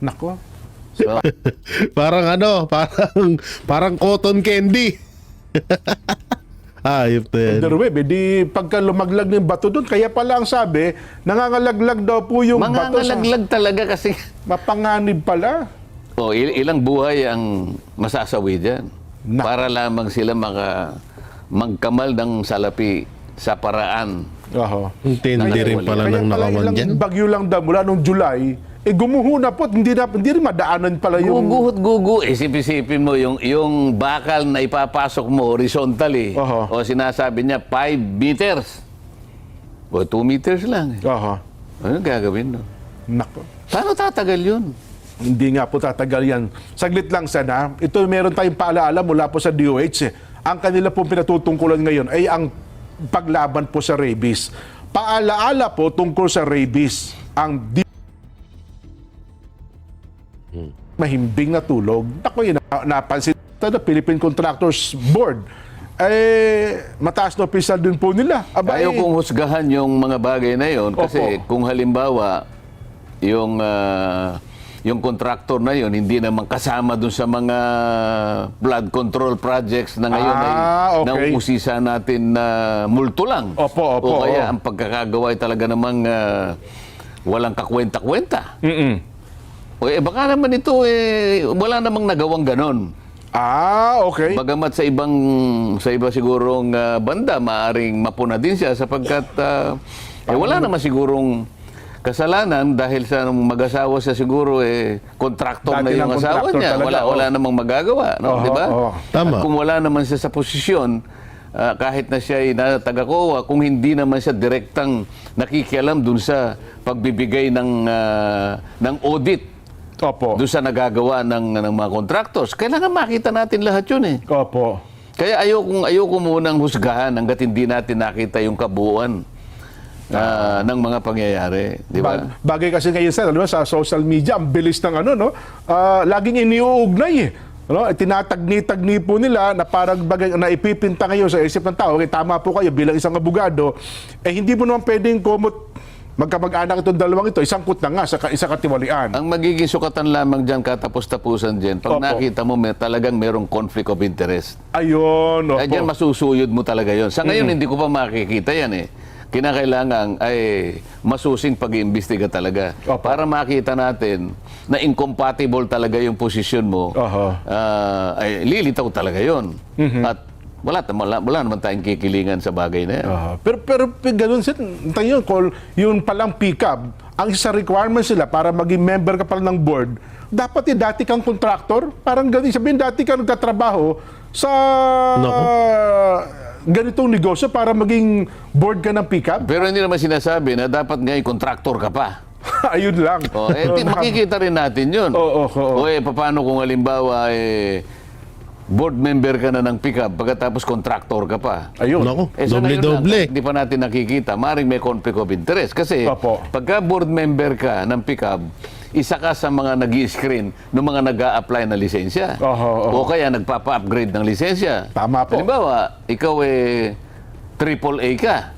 Nako. So, parang cotton candy. Ayop na yan. Pero di pagka lumaglag ng bato doon, kaya pala ang sabi, nangangalaglag daw po yung bato sa... mangangalaglag talaga kasi Mapanganib pala. ilang buhay ang masasawi dyan. Para lamang sila magkamal ng salapi sa paraan. Oho. Intindi rin pala ng nakawan ilang dyan. bagyo lang daw mula nung July, gumuho na po, hindi rin madaanan pala yung... Guguhot-gugu. Isip-isipin mo, yung bakal na ipapasok mo horizontally, Oho. o sinasabi niya 5 meters, o 2 meters lang. Oho. Ano gagawin no? Nako. Paano tatagal yun? Hindi nga po tatagal yan. Saglit lang sana. Ito meron tayong paalaala mula po sa DOH. Ang kanila pong pinatutungkulan ngayon ay ang paglaban po sa rabies. Paalaala po tungkol sa rabies. Ang mahimbing na tulog. Ako yun, napansin na Philippine Contractors Board. Mataas na opisyal din po nila. Ayaw kong husgahan yung mga bagay na yon kasi Opo. kung halimbawa yung contractor na yon hindi naman kasama dun sa mga flood control projects na ngayon ay okay. nauusisa natin na multo lang. Opo. O kaya ang pagkakagawa ay talaga namang walang kakwenta-kwenta. O baka naman ito wala namang nagawang ganon. Okay. Bagamat sa iba sigurong banda maaring mapuna din siya sapagkat wala naman sigurong kasalanan dahil sa mag-asawa siya siguro kontraktor na Dati yung ng asawa kontraktor niya. talaga, Wala namang magagawa, no? Di ba? Tama. At kung wala naman siya sa posisyon, kahit na siya ay taga-COA, kung hindi naman siya direktang nakikialam dun sa pagbibigay ng audit Opo. doon sa nagagawa ng mga contractors. Kailangan makita natin lahat yun eh. Opo. Kaya ayoko munang husgahan hanggat hindi natin nakita yung kabuuan ng mga pangyayari. Di ba? Bagay kasi ngayon sa social media, ang bilis ng laging iniuugnay eh. Tinatagni-tagni po nila na parang bagay na ipipinta ngayon sa isip ng tao. Okay, tama po kayo bilang isang abogado. Hindi mo naman pwedeng magkamag-anak itong dalawang ito, isangkot na nga sa isang katiwalian. Ang magiging sukatan lamang dyan, katapos-tapusan dyan, pag Opo. nakita mo talagang merong conflict of interest. Ayun, opo. Ay dyan masusuyod mo talaga yon. Sa ngayon, hindi ko pa makikita yan eh. Kinakailangan ay masusing pag-iimbestiga talaga. Opo. Para makita natin na incompatible talaga yung posisyon mo, ay lilitaw talaga yon. At wala naman tayong kikilingan sa bagay na yan. Pero ganun sir, yung palang pick-up, ang isa requirement sila para maging member ka pala ng board, dapat dati kang contractor, parang ganun, sabihin dati ka nagtatrabaho sa ganitong negosyo para maging board ka ng pick-up. Pero hindi naman sinasabi na dapat ngayon contractor ka pa. Ayun lang. Makikita rin natin yun. Oo. Paano kung halimbawa board member ka na ng pick-up pagkatapos contractor ka pa? Ayun. Naku, Sa ngayon doble-doble. lang, hindi pa natin nakikita. Maring may conflict of interest. Kasi Opo. pagka board member ka ng pick-up, isa ka sa mga nag-i-screen ng mga nag-a-apply na lisensya. Oho. O kaya nagpapa-upgrade ng lisensya. Tama po. Halimbawa, ikaw AAA ka.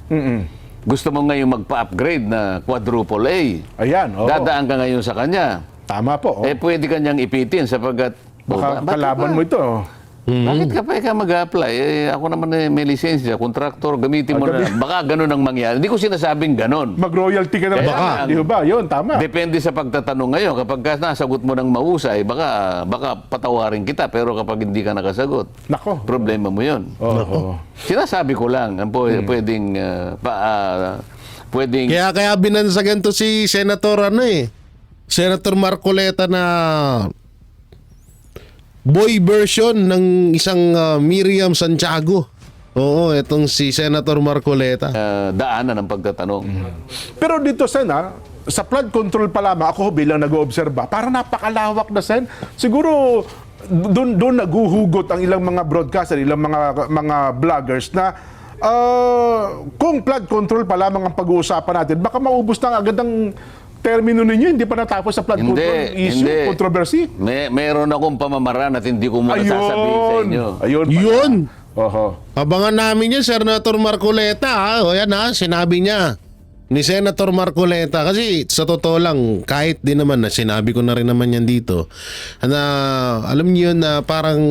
Gusto mo ngayon magpa-upgrade na quadruple A. Ayan. Oo. Dadaan ka ngayon sa kanya. Tama po. Pwede kanyang ipitin sapagkat Baka kalaban mo ito. Bakit ka pa mag-apply? Ako naman may lisensya, kontraktor, gamitin mo na. Baka ganun ang mangyari. Hindi ko sinasabing ganun. Mag-royalty ka na baka. Di ba? Yun, tama. Depende sa pagtatanong ngayon. Kapag nasagot mo ng mahusay, baka patawarin kita. Pero kapag hindi ka nakasagot, Nako. problema mo yun. Sinasabi ko lang, ang pwedeng... pwedeng Kaya binansagan to si Senator Senator Marcoleta na boy version ng isang Miriam Santiago. Oo, itong si Senator Marcoleta. daanan ng pagtatanong. Pero dito, Sen, sa flood control pa lamang, ako bilang nag-oobserba, parang napakalawak na, Sen. Siguro, doon naguhugot ang ilang mga broadcaster, ilang mga vloggers na kung flood control pa lamang ang pag-uusapan natin, baka maubos na agad ang termino ninyo, hindi pa natapos sa flood control issue, controversy. Meron akong pamamaraan at hindi ko muna sasabihin sa inyo. Ayun. Yun! Oho. Abangan namin yan, Senator Marcoleta. O yan sinabi niya ni Senator Marcoleta. Kasi sa totoo lang, kahit din naman na sinabi ko na rin naman yan dito, na alam niyo yun na parang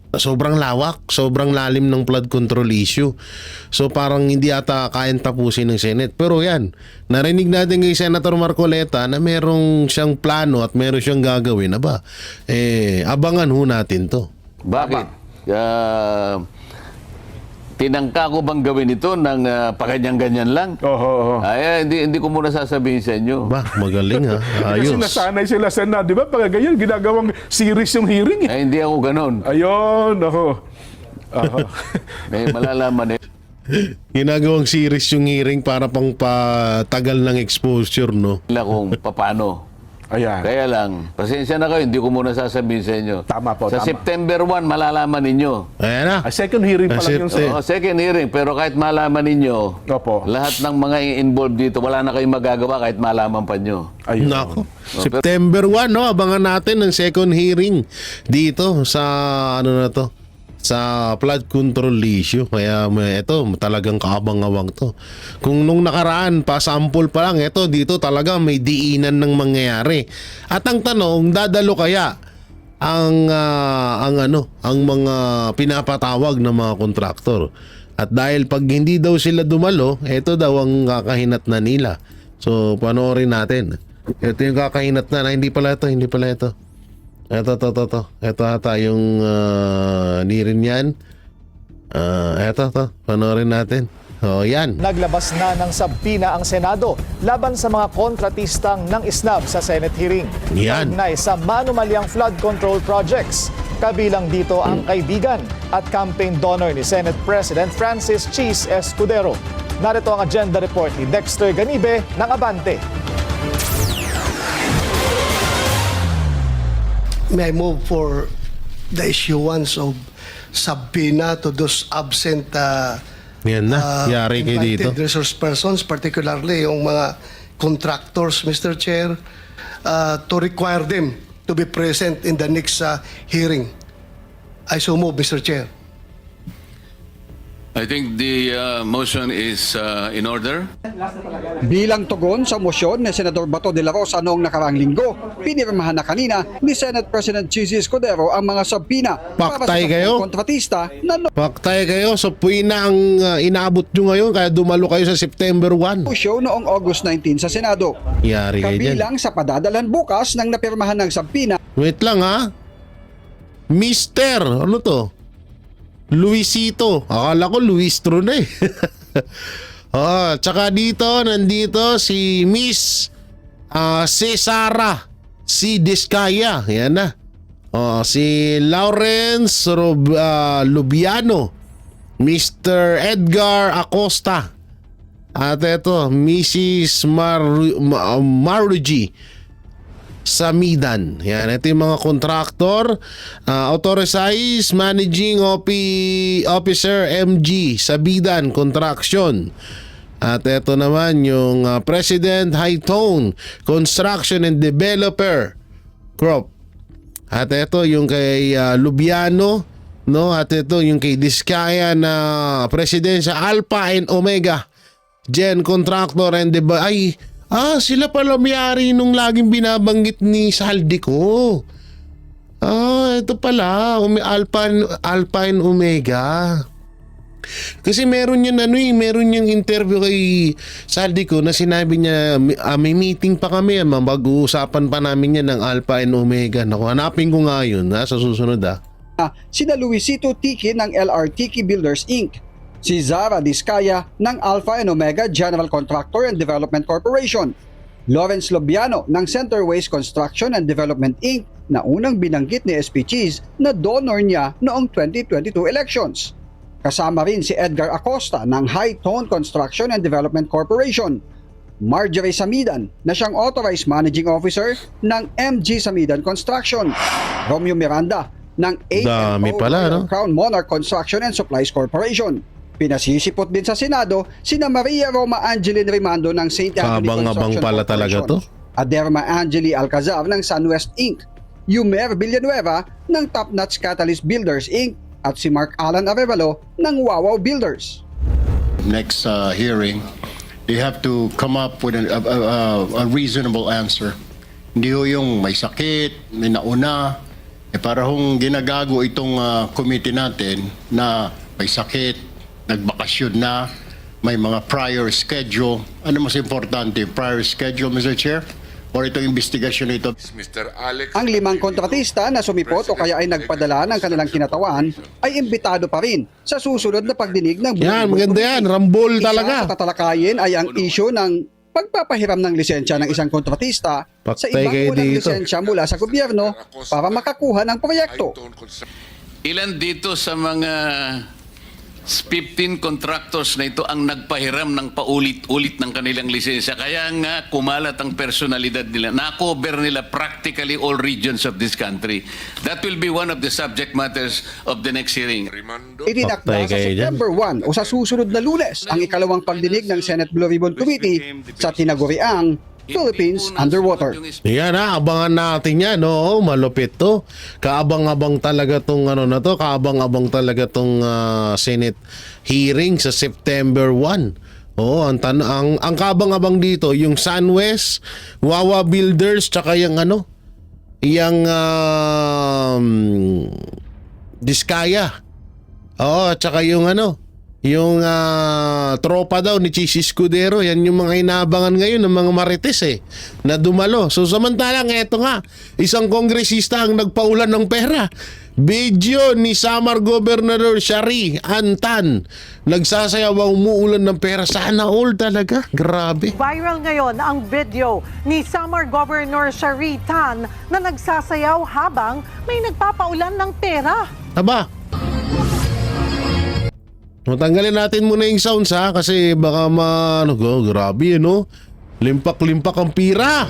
sobrang lawak, sobrang lalim ng flood control issue. So parang hindi ata kayang tapusin ng Senate. Pero yan, narinig natin kay Senator Marcoleta na merong siyang plano at meron siyang gagawin. Abangan ho natin to. Bakit? Tinangka ko bang gawin ito ng paganyan-ganyan lang? Oho. Ay, hindi ko muna sasabihin sa inyo. Ba, magaling ha. Kasi Ayos. nasanay sila, Sen, di ba? Pag ganyan, ginagawang series yung hearing. Ay, hindi ako ganun. Ayun, oho. May malalaman eh. Ginagawang series yung hearing para pang patagal ng exposure, no? Nila kung paano. Ayan. Kaya lang, pasensya na kayo, hindi ko muna sasabihin sa inyo. Tama po, Sa tama. September 1, malalaman ninyo. Ayan na. Second hearing pa lang yung Second hearing, pero kahit malaman ninyo, Opo. lahat ng mga involved dito, wala na kayong magagawa kahit malaman pa nyo. Ayun. Nako. September 1, no? Abangan natin ng second hearing dito sa sa flood control issue. Kaya ito talagang kaabang-awang to. Kung nung nakaraan pa sample pa lang, ito dito talaga may diinan ng mangyayari. At ang tanong, dadalo kaya ang mga pinapatawag ng mga kontraktor? At dahil pag hindi daw sila dumalo, ito daw ang kakahinat na nila. So panoorin natin. Ito yung kakahinat na, hindi pala ito. Ito ata yung ni rin yan. Ito, panoorin natin. Yan. Naglabas na ng sabpina ang Senado laban sa mga kontratistang ng ISNAB sa Senate hearing. Yan. Kaugnay sa manumalyang flood control projects. Kabilang dito ang kaibigan at campaign donor ni Senate President Francis Cheese Escudero. Narito ang agenda report ni Dexter Ganibe ng Abante. May I move for the issuance of subpoena to those absent Yan na. Yari kayo dito. invited resource persons, particularly yung mga contractors, Mr. Chair, to require them to be present in the next hearing. I so move, Mr. Chair. I think the motion is in order. Bilang tugon sa motion ni Senador Bato de la Rosa noong nakaraang linggo, pinirmahan na kanina ni Senate President Cheese Escudero ang mga sabpina para sa Paktay kayo? kontratista na Paktay kayo. So puwina ang inaabot nyo ngayon kaya dumalo kayo sa September 1. show noong August 19 sa Senado. Yari kayo dyan. Kabilang sa padadalan bukas ng napirmahan ng sabpina. Wait lang ha. Mister, ano to? Luisito. Akala ko Luistro na eh. Tsaka nandito si Miss Cesara C. Discaya. Yan na. Si Lawrence Lubiano. Mr. Edgar Acosta. At ito, Mrs. Maruji Samidan. Yan, ito yung mga contractor. Authorized Managing Officer MG Sabidan Construction. At ito naman yung President Hightone Construction and Developer Crop. At ito yung kay Lubiano, no? At ito yung kay Discaya na President sa Alpha and Omega Gen Contractor and sila pala may-ari nung laging binabanggit ni Saldico. Ito pala, Alpha and Omega. Kasi meron yung interview kay Saldico na sinabi niya may meeting pa kami, mag-uusapan pa namin yan ng Alpha and Omega. Naku, hanapin ko nga yun sa susunod Sina Luisito Tiki ng LR Tiki Builders Inc., si Zara Diskaya ng Alpha and Omega General Contractor and Development Corporation, Lawrence Lobiano ng Centerways Construction and Development Inc. na unang binanggit ni SP Cheese na donor niya noong 2022 elections. Kasama rin si Edgar Acosta ng High Tone Construction and Development Corporation, Marjorie Samidan na siyang Authorized Managing Officer ng MG Samidan Construction, Romeo Miranda ng Dami pala, no? Crown Monarch Construction and Supplies Corporation. Pinasisipot din sa Senado sina Maria Roma Angeline Rimando ng St. Anthony Kabang-abang Construction pala talaga to. Aderma Angeli Alcazar ng Sunwest Inc., Yumer Villanueva ng Top Notch Catalyst Builders Inc., at si Mark Alan Arevalo ng Wawaw Builders. Next hearing, they have to come up with a reasonable answer. Hindi ho yung may sakit, may nauna, para hong ginagago itong committee natin na may sakit, nagbakasyon na, may mga prior schedule. Ano mas importante, prior schedule, Mr. Chair? Or itong investigasyon ito? Ang 5 kontratista na sumipot o kaya ay nagpadala ng kanilang kinatawan ay imbitado pa rin sa susunod na pagdinig ng Yan, maganda yan. Rambol talaga. Isa sa tatalakayin ay ang issue ng pagpapahiram ng lisensya ng isang kontratista sa ibang walang lisensya mula sa gobyerno para makakuha ng proyekto. Ilan dito sa mga 15 contractors na ito ang nagpahiram ng paulit-ulit ng kanilang lisensya. Kaya nga kumalat ang personalidad nila. Na-cover nila practically all regions of this country. That will be one of the subject matters of the next hearing. Itinakda sa September 1 o sa susunod na Lunes ang ikalawang pagdinig ng Senate Blue Ribbon Committee sa tinaguriang Philippines Underwater. Yan abangan natin yan. Oo, malupit to. Kaabang-abang talaga tong kaabang-abang talaga tong Senate hearing sa September 1. Oo, ang kaabang-abang dito yung Sunwest, Wawa Builders, tsaka yung yung Diskaya. Oo, tsaka yung yung tropa daw ni Cheese Escudero, yan yung mga inaabangan ngayon ng mga marites na dumalo. So samantalang eto nga, isang kongresista ang nagpaulan ng pera. Video ni Samar Governor Shari Antan, nagsasayaw umuulan ng pera. Sana all talaga, grabe. Viral ngayon ang video ni Samar Governor Shari Tan na nagsasayaw habang may nagpapaulan ng pera. Aba, tanggalin natin muna yung sounds kasi baka grabe limpak-limpak ang pira.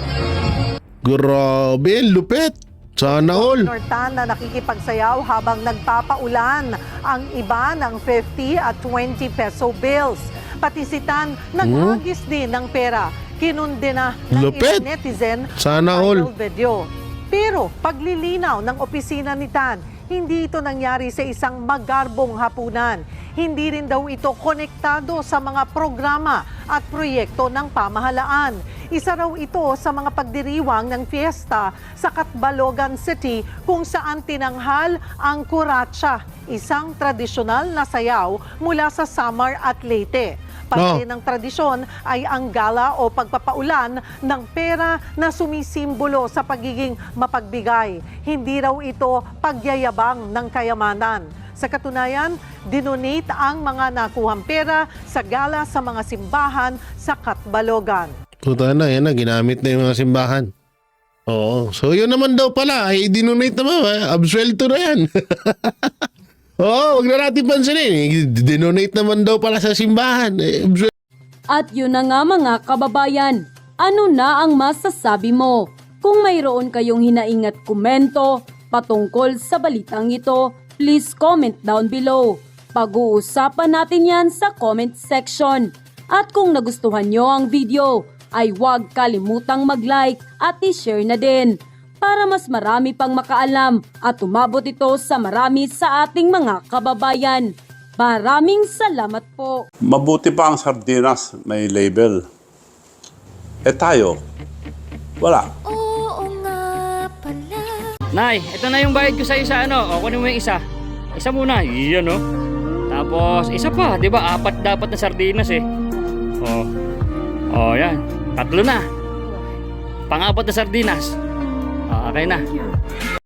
Grabe, lupit. Sana all. Governor Tan na nakikipagsayaw habang nagpapaulan ang iba ng 50 at 20 peso bills. Pati si Tan naghagis din ng pera. Kinundina ng lupit. ilang netizen Sana all. Video. Pero paglilinaw ng opisina ni Tan, hindi ito nangyari sa isang magarbong hapunan. Hindi rin daw ito konektado sa mga programa at proyekto ng pamahalaan. Isa raw ito sa mga pagdiriwang ng fiesta sa Catbalogan City kung saan tinanghal ang kuratsa, isang tradisyonal na sayaw mula sa Samar at Leyte. Parte ng tradisyon ay ang gala o pagpapaulan ng pera na sumisimbolo sa pagiging mapagbigay. Hindi raw ito pagyayabang ng kayamanan. Sa katunayan, dinonate ang mga nakuhang pera sa gala sa mga simbahan sa Catbalogan. Tuta na, yan na, ginamit na yung mga simbahan. Oo, so yun naman daw pala, ay dinonate naman, absuelto na yan. Oo, wag na natin pansinin, dinonate naman daw pala sa simbahan. At yun na nga mga kababayan, ano na ang masasabi mo? Kung mayroon kayong hinaingat komento patungkol sa balitang ito, please comment down below. Pag-uusapan natin yan sa comment section. At kung nagustuhan nyo ang video, ay huwag kalimutang mag-like at i-share na din para mas marami pang makaalam at umabot ito sa marami sa ating mga kababayan. Maraming salamat po. Mabuti pa ang sardinas may label. Tayo, wala. Oo nga pala. Nay, ito na yung bayad ko sa isa, ano? O, kunin mo yung isa. Isa muna. Yan, oh. Tapos, isa pa. Di ba? 4 dapat na sardinas, eh. O. O, yan. 3 na. Pang-4 na sardinas. O, okay na.